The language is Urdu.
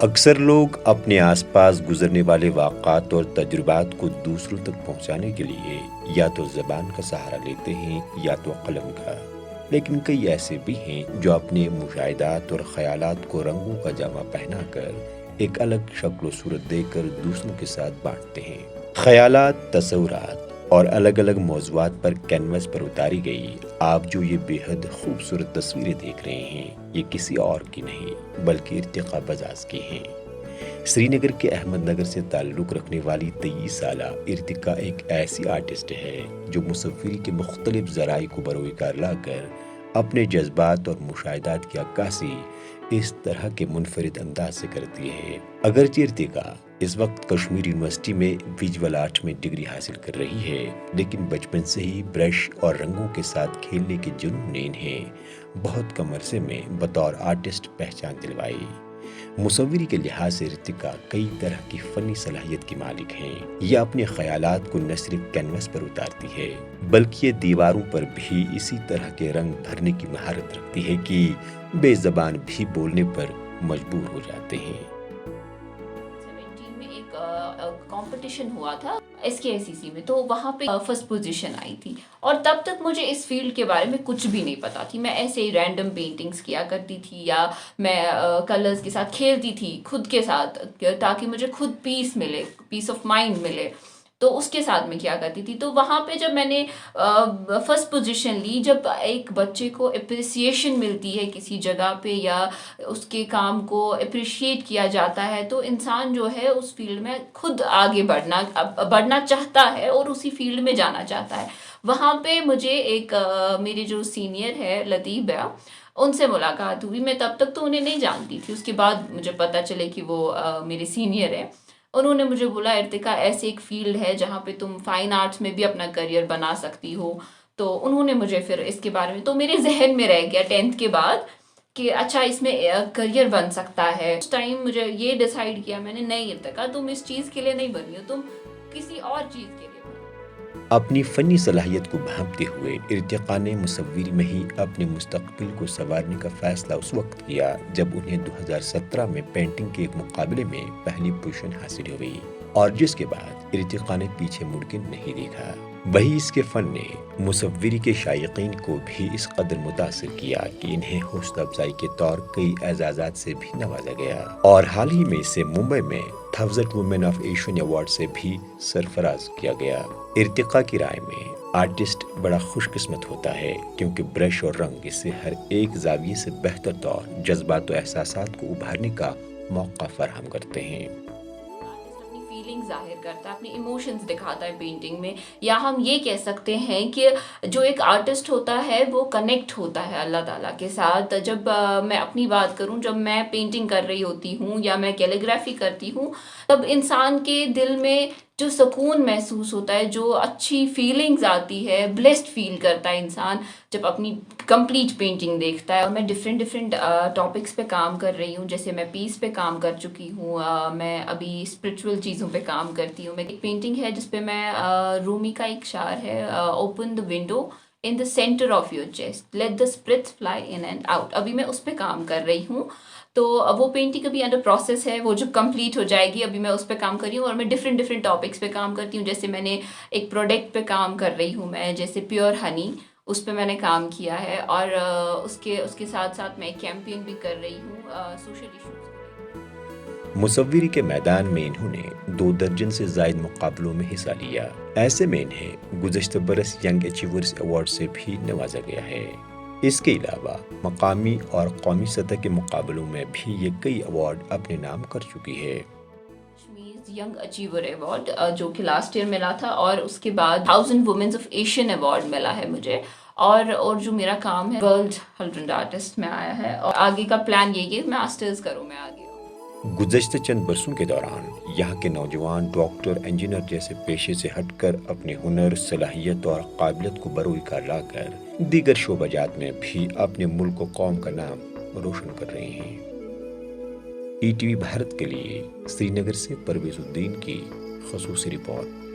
اکثر لوگ اپنے آس پاس گزرنے والے واقعات اور تجربات کو دوسروں تک پہنچانے کے لیے یا تو زبان کا سہارا لیتے ہیں یا تو قلم کا، لیکن کئی ایسے بھی ہیں جو اپنے مشاہدات اور خیالات کو رنگوں کا جامع پہنا کر ایک الگ شکل و صورت دے کر دوسروں کے ساتھ بانٹتے ہیں۔ خیالات، تصورات اور الگ الگ موضوعات پر کینوس پر اتاری گئی آپ جو یہ بے حد خوبصورت تصویریں دیکھ رہے ہیں، یہ کسی اور کی نہیں بلکہ ارتقا بزاز کی ہیں۔ سری نگر کے احمد نگر سے تعلق رکھنے والی 23 سالہ ارتقا ایک ایسی آرٹسٹ ہے جو مصوری کے مختلف ذرائع کو بروئے کار لا کر اپنے جذبات اور مشاہدات کی عکاسی اس طرح کے منفرد انداز سے کرتی ہے۔ اگرچہ ارتقا اس وقت کشمیر یونیورسٹی میں ویژول آرٹ میں ڈگری حاصل کر رہی ہے، لیکن بچپن سے ہی برش اور رنگوں کے ساتھ کھیلنے کے جنون نے انہیں بہت کم عرصے میں بطور آرٹسٹ پہچان دلوائی۔ مصوری کے لحاظ سے ارتقا کئی طرح کی فنی صلاحیت کی مالک ہیں۔ یہ اپنے خیالات کو نہ صرف کینوس پر اتارتی ہے بلکہ یہ دیواروں پر بھی اسی طرح کے رنگ بھرنے کی مہارت رکھتی ہے کہ بے زبان بھی بولنے پر مجبور ہو جاتے ہیں۔ کمپٹیشن ہوا تھا SKSCC میں، تو وہاں پہ فرسٹ پوزیشن آئی تھی، اور تب تک مجھے اس فیلڈ کے بارے میں کچھ بھی نہیں پتا تھی۔ میں ایسے ہی رینڈم پینٹنگز کیا کرتی تھی یا میں کلرز کے ساتھ کھیلتی تھی خود کے ساتھ تاکہ مجھے خود پیس آف مائنڈ ملے، تو اس کے ساتھ میں کیا کرتی تھی۔ تو وہاں پہ جب میں نے فرسٹ پوزیشن لی، جب ایک بچے کو اپریسیشن ملتی ہے کسی جگہ پہ یا اس کے کام کو اپریشیٹ کیا جاتا ہے، تو انسان جو ہے اس فیلڈ میں خود آگے بڑھنا چاہتا ہے اور اسی فیلڈ میں جانا چاہتا ہے۔ وہاں پہ مجھے ایک میرے جو سینئر ہے لطیف بھیا، ان سے ملاقات ہوئی۔ میں تب تک تو انہیں نہیں جانتی تھی، اس کے بعد مجھے پتہ چلے کہ وہ میرے سینئر ہیں۔ انہوں نے مجھے بولا ارتقا ایسے ایک فیلڈ ہے جہاں پہ تم فائن آرٹس میں بھی اپنا کریئر بنا سکتی ہو۔ تو انہوں نے مجھے پھر اس کے بارے میں، تو میرے ذہن میں رہ گیا 10th کے بعد کہ اچھا اس میں کریئر بن سکتا ہے۔ اس ٹائم مجھے یہ ڈیسائیڈ کیا میں نے، نہیں ارتقا تم اس چیز کے لیے نہیں بنی ہو، تم کسی اور چیز کے لیے بنی۔ اپنی فنی صلاحیت کو بھانپتے ہوئے ارتقا نے مصوری میں ہی اپنے مستقبل کو سنوارنے کا فیصلہ اس وقت کیا جب انہیں 2017 میں پینٹنگ کے ایک مقابلے میں پہلی پوزیشن حاصل ہوئی، اور جس کے بعد ارتقا نے پیچھے مڑ کے نہیں دیکھا۔ وہی اس کے فن نے مصوری کے شائقین کو بھی اس قدر متاثر کیا کہ انہیں حوصلہ افزائی کے طور کئی اعزازات سے بھی نوازا گیا، اور حال ہی میں اسے ممبئی میں 1000 وومن آف ایشین ایوارڈ سے بھی سرفراز کیا گیا۔ ارتقا کی رائے میں آرٹسٹ بڑا خوش قسمت ہوتا ہے کیونکہ برش اور رنگ اسے ہر ایک زاویے سے بہتر طور جذبات و احساسات کو ابھارنے کا موقع فراہم کرتے ہیں۔ اپنی فیلنگ ظاہر کرتا ہے، اپنے ایموشنز دکھاتا ہے پینٹنگ میں، یا ہم یہ کہہ سکتے ہیں کہ جو ایک آرٹسٹ ہوتا ہے وہ کنیکٹ ہوتا ہے اللہ تعالیٰ کے ساتھ۔ جب میں اپنی بات کروں، جب میں پینٹنگ کر رہی ہوتی ہوں یا میں کیلیگرافی کرتی ہوں، تب انسان کے دل میں جو سکون محسوس ہوتا ہے، جو اچھی فیلنگز آتی ہے، بلیسڈ فیل کرتا ہے انسان جب اپنی کمپلیٹ پینٹنگ دیکھتا ہے۔ اور میں ڈفرینٹ ٹاپکس پہ کام کر رہی ہوں، جیسے میں پیس پہ کام کر چکی ہوں، میں ابھی اسپرچول چیزوں پہ کام کرتی ہوں۔ میں ایک پینٹنگ ہے جس پہ میں رومی کا ایک شعر ہے، open the window in the center of your chest, let the spirits fly in and out۔ ابھی میں اس پہ کام کر رہی ہوں، تو وہ پینٹنگ ابھی انڈر پروسیس ہے، وہ جب کمپلیٹ ہو جائے گی ابھی میں اس پہ کام کر رہی ہوں۔ اور میں ڈفرینٹ ٹاپکس پہ کام کرتی ہوں، جیسے میں نے ایک پروڈکٹ پہ کام کر رہی ہوں میں، جیسے پیور ہنی، اس پہ میں نے کام کیا ہے، اور اس کے ساتھ میں ایک کیمپین بھی کر رہی ہوں سوشل ایشوز۔ مصوری کے میدان میں انہوں نے 2 درجن سے زائد مقابلوں میں حصہ لیا۔ ایسے میں انہیں گزشتہ برس ینگ اچیورز ایوارڈ سے بھی نوازا گیا ہے۔ اس کے علاوہ مقامی اور قومی سطح کے مقابلوں میں بھی یہ کئی ایوارڈ اپنے نام کر چکی ہے۔ ینگ اچیور ایوارڈ جو کہ لاسٹ ایئر ملا تھا، اور اس کے بعد 1000 وومنز آف ایشین ایوارڈ ملا ہے مجھے، اور جو میرا کام ہے ورلڈ ہلڈرنڈ آرٹسٹ میں آیا ہے، اور آگے کا پلان یہ ہے ماسٹرز کروں میں آگے۔ گزشتہ چند برسوں کے دوران یہاں کے نوجوان ڈاکٹر، انجینئر جیسے پیشے سے ہٹ کر اپنے ہنر، صلاحیت اور قابلیت کو بروئے کار لا کر دیگر شعبہ جات میں بھی اپنے ملک و قوم کا نام روشن کر رہے ہیں۔ ETV بھارت کے لیے سری نگر سے پرویز الدین کی خصوصی رپورٹ۔